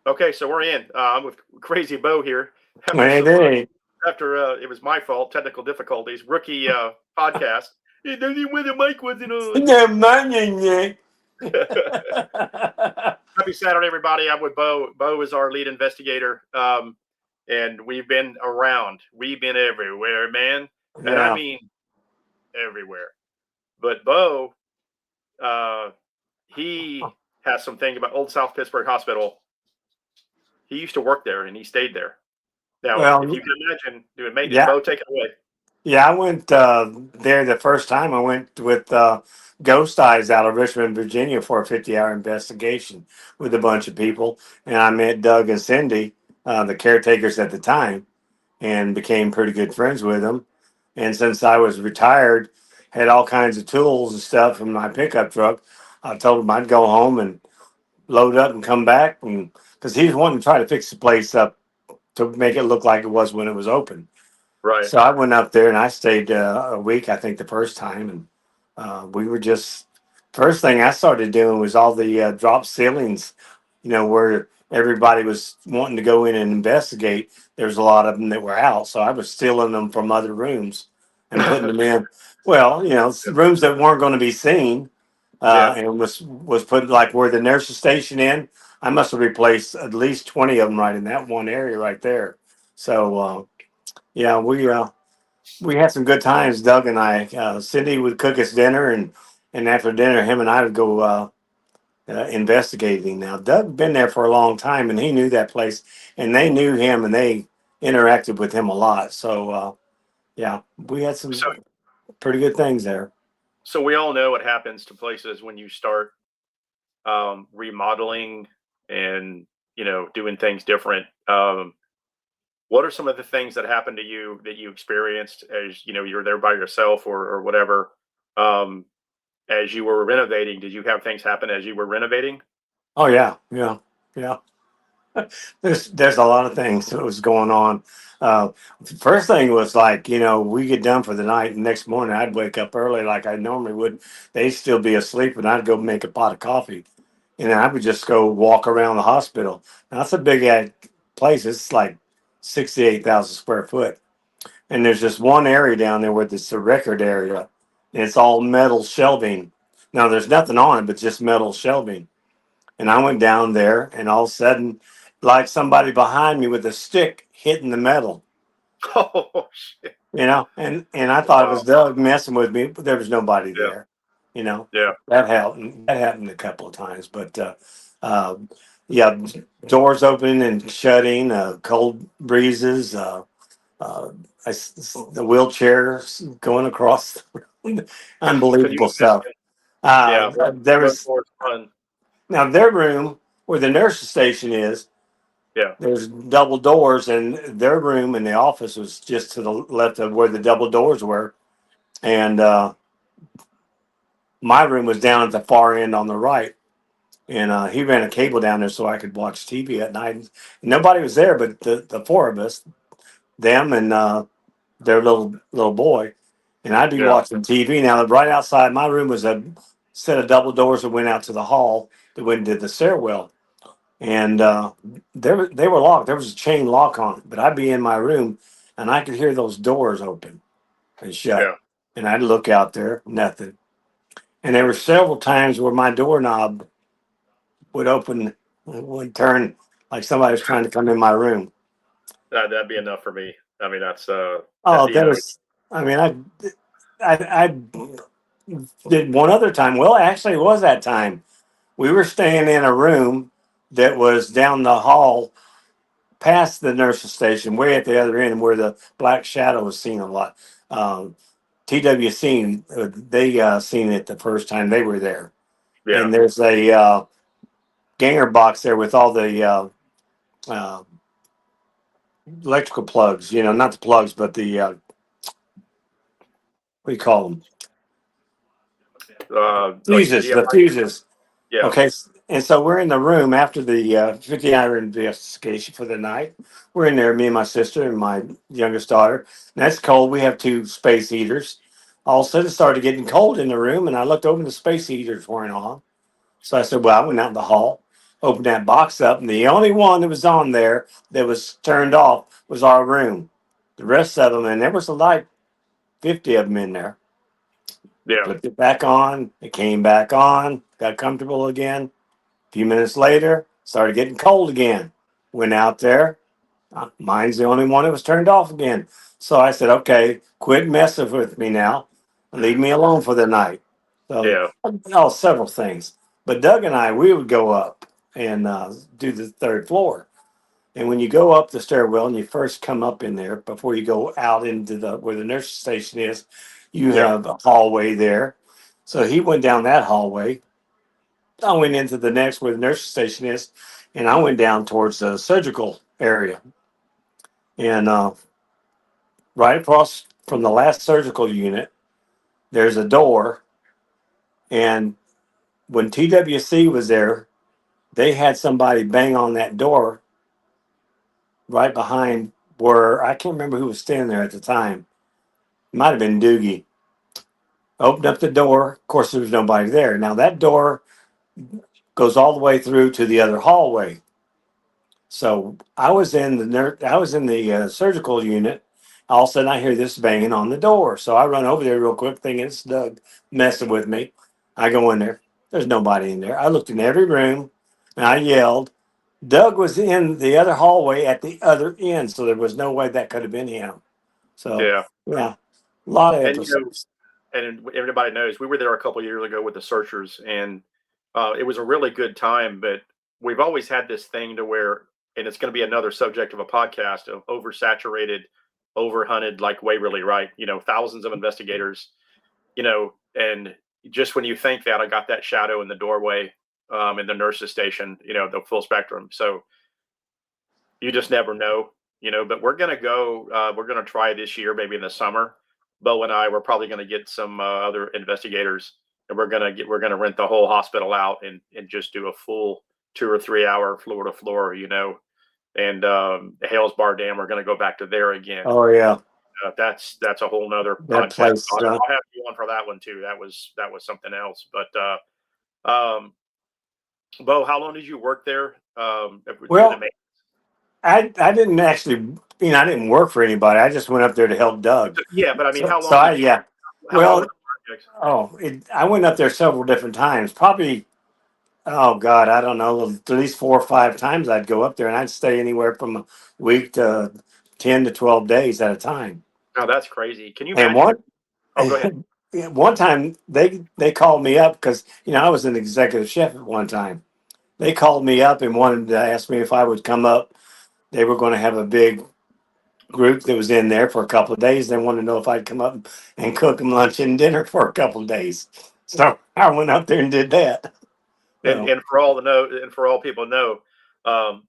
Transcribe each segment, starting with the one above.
Okay, so we're in. I'm with Crazy Bo here after Hey, some hey. after it was my fault, technical difficulties, rookie podcast. It doesn't even when the mic wasn't on. No money. Happy Saturday, everybody. I'm with Bo. Bo is our lead investigator, and we've been around. We've been everywhere, man, and I Yeah. mean everywhere. But Bo, uh, he has some thing about Old South Pittsburg Hospital. He used to work there, and he stayed there. Now, if Well, you can imagine doing maintenance, yeah. Bo, take it away. Yeah, I went there the first time. I went with Ghost Eyes out of Richmond, Virginia for a 50-hour investigation with a bunch of people. And I met Doug and Cindy, the caretakers at the time, and became pretty good friends with them. And since I was retired, had all kinds of tools and stuff in my pickup truck, I told him I'd go home and load up and come back. And because he was wanting to try to fix the place up to make it look like it was when it was open. Right. So I went up there and I stayed a week, I think, the first time, and we were just first thing I started doing was all the drop ceilings, where everybody was wanting to go in and investigate. There's a lot of them that were out, so I was stealing them from other rooms and putting them in. Well, rooms that weren't going to be seen, Yeah. and was put like where the nurse's station in. I must have replaced at least 20 of them right in that one area right there. So. Yeah, we had some good times, Doug and I. Cindy would cook us dinner, and after dinner, him and I would go investigating. Now, Doug been there for a long time, and he knew that place, and they knew him, and they interacted with him a lot. So, yeah, we had So, some pretty good things there. so we all know what happens to places when you start remodeling and doing things different. What are some of the things that happened to you that you experienced as you were there by yourself or whatever? Um, as you were renovating, did you have things happen as you were renovating? Oh yeah, yeah, yeah. There's a lot of things that was going on. Uh, First thing was like, we get done for the night, and next morning I'd wake up early like I normally would. They'd still be asleep, and I'd go make a pot of coffee, and I would just go walk around the hospital. Now, that's a big place. It's like 68,000 square foot, and there's just one area down there where it's the record area, and it's all metal shelving. Now there's nothing on it but just metal shelving, and I went down there, and all of a sudden, like somebody behind me with a stick hitting the metal, Oh shit! and I thought it was Wow. Doug messing with me, but there was nobody Yeah. there. Yeah. That happened. That happened a couple of times, but uh, yeah, doors opening and shutting, cold breezes, uh, the wheelchair going across, Could you unbelievable stuff. imagine? Yeah. There Road was towards fun. now their room where the nurse's station is. Yeah. There's double doors, and their room in the office was just to the left of where the double doors were, and my room was down at the far end on the right. And he ran a cable down there so I could watch TV at night. Nobody was there but the four of us, them and their little boy, and I'd be Yeah. watching TV. Now, right outside my room was a set of double doors that went out to the hall that went into the stairwell, and they were locked. There was a chain lock on it, but I'd be in my room and I could hear those doors open and shut, Yeah. and I'd look out there, nothing. And there were several times where my doorknob would open, would turn like somebody was trying to come in my room. That'd be enough for me. I mean, that's Oh, you there know. was. I mean, I did one other time. Well, actually, it was that time. We were staying in a room that was down the hall past the nurse's station, way at the other end where the black shadow was seen a lot. Um, TWC, they seen it the first time they were there. Yeah. And there's a ganger box there with all the uh, electrical plugs, not the plugs, but the, what do you call them? Like Fuses, the EMI. fuses. Yeah. Okay, and so we're in the room after the 50-hour investigation for the night. We're in there, me and my sister and my youngest daughter. And that's cold. We have two space heaters. All of a sudden, it started getting cold in the room, and I looked over, and the space heaters weren't on. So I said, well, I went out in the hall, opened that box up, and the only one that was on there that was turned off was our room. The rest of them, and there was like 50 of them in there. Yeah. Flipped it back on. It came back on. Got comfortable again. A few minutes later, started getting cold again. Went out there. Mine's the only one that was turned off again. So I said, okay, quit messing with me now. Leave me alone for the night. So, Yeah. oh, several things. But Doug and I, we would go up and do the third floor. And when you go up the stairwell and you first come up in there, before you go out into the where the nurse station is, you Yeah. have a hallway there. So he went down that hallway. I went into the next where the nurse station is, and I went down towards the surgical area. And right across from the last surgical unit, there's a door. And when TWC was there, they had somebody bang on that door right behind where I can't remember who was standing there at the time. It might have been Doogie. Opened up the door. Of course, there was nobody there. Now that door goes all the way through to the other hallway. So I was in the surgical unit. All of a sudden, I hear this banging on the door. So I run over there real quick, thinking it's Doug messing with me. I go in there. There's nobody in there. I looked in every room, and I yelled. Doug was in the other hallway at the other end, so there was no way that could have been him. So Yeah. yeah, a lot of And episodes. and everybody knows we were there a couple years ago with the searchers, and it was a really good time. But we've always had this thing to where, and it's going to be another subject of a podcast, of oversaturated, overhunted, like Waverly, right? Thousands of investigators, and just when you think that, I got that shadow in the doorway, in the nurses station, the full spectrum. So you just never know, but we're going to go, we're going to try this year, maybe in the summer. Bo and I, we're probably going to get some other investigators, and we're going to rent the whole hospital out, and just do a full 2 or 3 hour floor to floor, and the Hales Bar Dam, we're going to go back to there again. Oh yeah, That's a whole nother that podcast. place. I'll have you on for that one too. That was something else. But um, Bo, how long did you work there? Do the Well, I didn't actually, I didn't work for anybody. I just went up there to help Doug. Yeah, but I mean, So, how so long I, did you? yeah. How long were Well, the projects? I went up there several different times. Probably, oh God, I don't know, at least 4 or 5 times I'd go up there, and I'd stay anywhere from a week to 10 to 12 days at a time. Oh, that's crazy. Can you And imagine? Oh, go ahead. one time they called me up because I was an executive chef at one time. They called me up and wanted to ask me if I would come up. They were going to have a big group that was in there for a couple of days. They wanted to know if I'd come up and cook them lunch and dinner for a couple of days. So I went up there and did that. And So, and for all the know, and for all people know, um,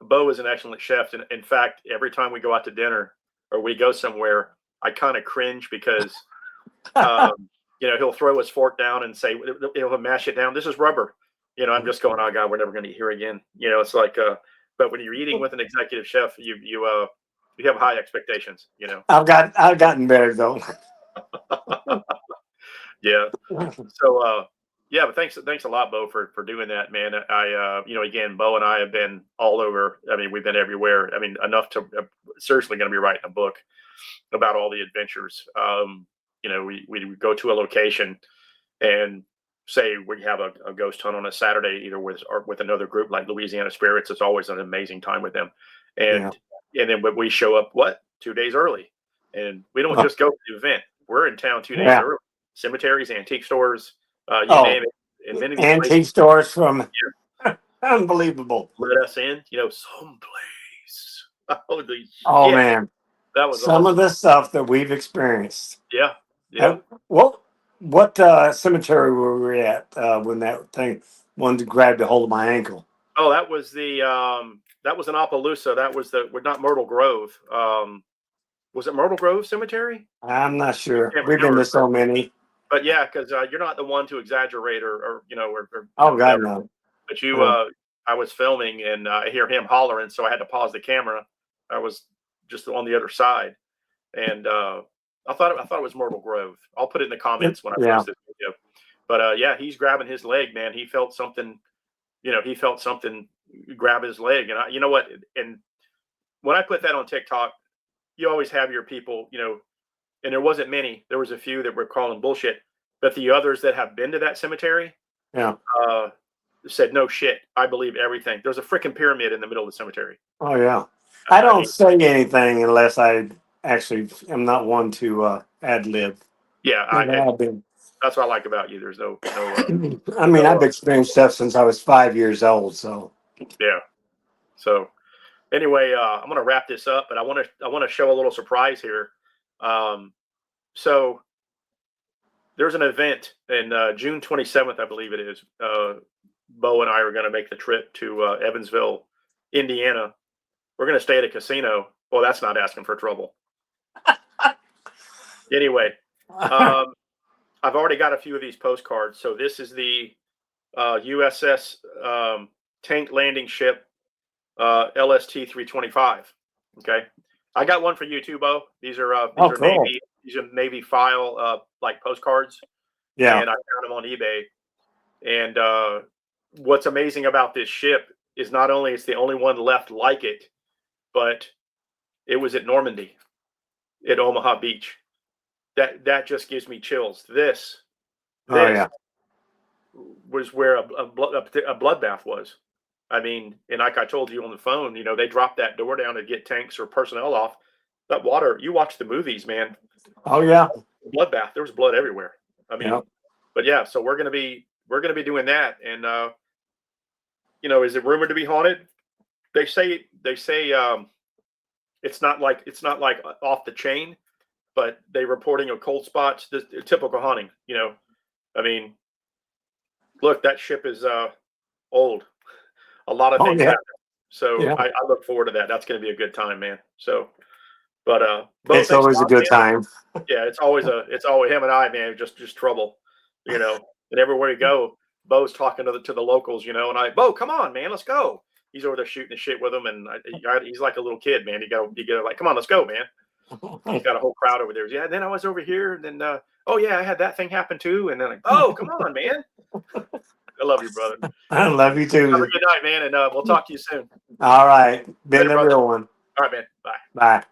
Bo is an excellent chef. And in fact, every time we go out to dinner or we go somewhere, I kind of cringe because he'll throw his fork down and say he'll mash it down. This is rubber. I'm just going, oh God, we're never going to eat here again. It's like, but when you're eating with an executive chef, you have high expectations. I've gotten better though. Yeah. So, yeah, but thanks a lot, Bo, for doing that, man. Again, Bo and I have been all over. I mean, we've been everywhere. I mean, enough to seriously going to be writing a book about all the adventures. We go to a location and say we have a ghost hunt on a Saturday, either with another group like Louisiana Spirits. It's always an amazing time with them, Yeah. and then we show up 2 days early, and we don't just go to the event. We're in town 2 days Yeah. early. Cemeteries, antique stores, you Oh, name it. And many of these places antique stores from unbelievable. let us in, someplace. Holy Oh shit. man, That was some of awesome. the stuff that we've experienced. Yeah. Yeah. Uh, what cemetery were we at when that thing wanted to grab a hold of my ankle? Oh, that was an Opelousas. That was we're not Myrtle Grove. Was it Myrtle Grove Cemetery? I'm not sure. Can't We've been remember. to so many. But yeah, because you're not the one to exaggerate or Oh God, whatever. no. But No. I was filming and I hear him hollering, so I had to pause the camera. I was just on the other side, and I thought it was Myrtle Grove. I'll put it in the comments when I Yeah. post this video. But yeah, he's grabbing his leg, man. He felt something, grab his leg. And you know what? And when I put that on TikTok, you always have your people, and there wasn't many. There was a few that were calling bullshit, but the others that have been to that cemetery, Yeah. said, no shit, I believe everything. There's a freaking pyramid in the middle of the cemetery. Oh yeah. I don't mean, say anything unless I actually am not one to ad lib. yeah, I've been. that's what I like about you. There's no I mean, I've experienced stuff since I was 5 years old. So yeah. So anyway, I'm going to wrap this up, but I want to show a little surprise here. So there's an event in June 27th, I believe it is. Bo and I are going to make the trip to Evansville, Indiana. We're going to stay at a casino. Well, that's not asking for trouble. Anyway, I've already got a few of these postcards. So this is the USS tank landing ship LST 325. Okay, I got one for you too, Bo. These are cool. Navy file like postcards. Yeah. And I found them on eBay. And what's amazing about this ship is not only it's the only one left like it, but it was at Normandy, at Omaha Beach. That just gives me chills. This was where a bloodbath was. I mean, and like I told you on the phone, they dropped that door down to get tanks or personnel off. That water, you watch the movies, man. Oh yeah. Bloodbath. There was blood everywhere. I mean, Yep. But yeah, so we're gonna be doing that. And is it rumored to be haunted? They say it's not like off the chain, but they reporting of cold spots, the typical haunting. I mean, look, that ship is old. A lot of things happen. So yeah. I look forward to that. That's going to be a good time, man. So, but it's always a good time. Yeah, it's always him and I, man, just trouble, and everywhere we go, Bo's talking to the locals, and Bo, come on, man, let's go. He's over there shooting the shit with them, and he's like a little kid, man. You got like, come on, let's go, man. He's got a whole crowd over there. Yeah, then I was over here, and then oh yeah, I had that thing happen too, and then like, oh, come on, man. I love you, brother. I love you too. Have a good night, man, and we'll talk to you soon. All right. Been the real one. All right, man. Bye. Bye.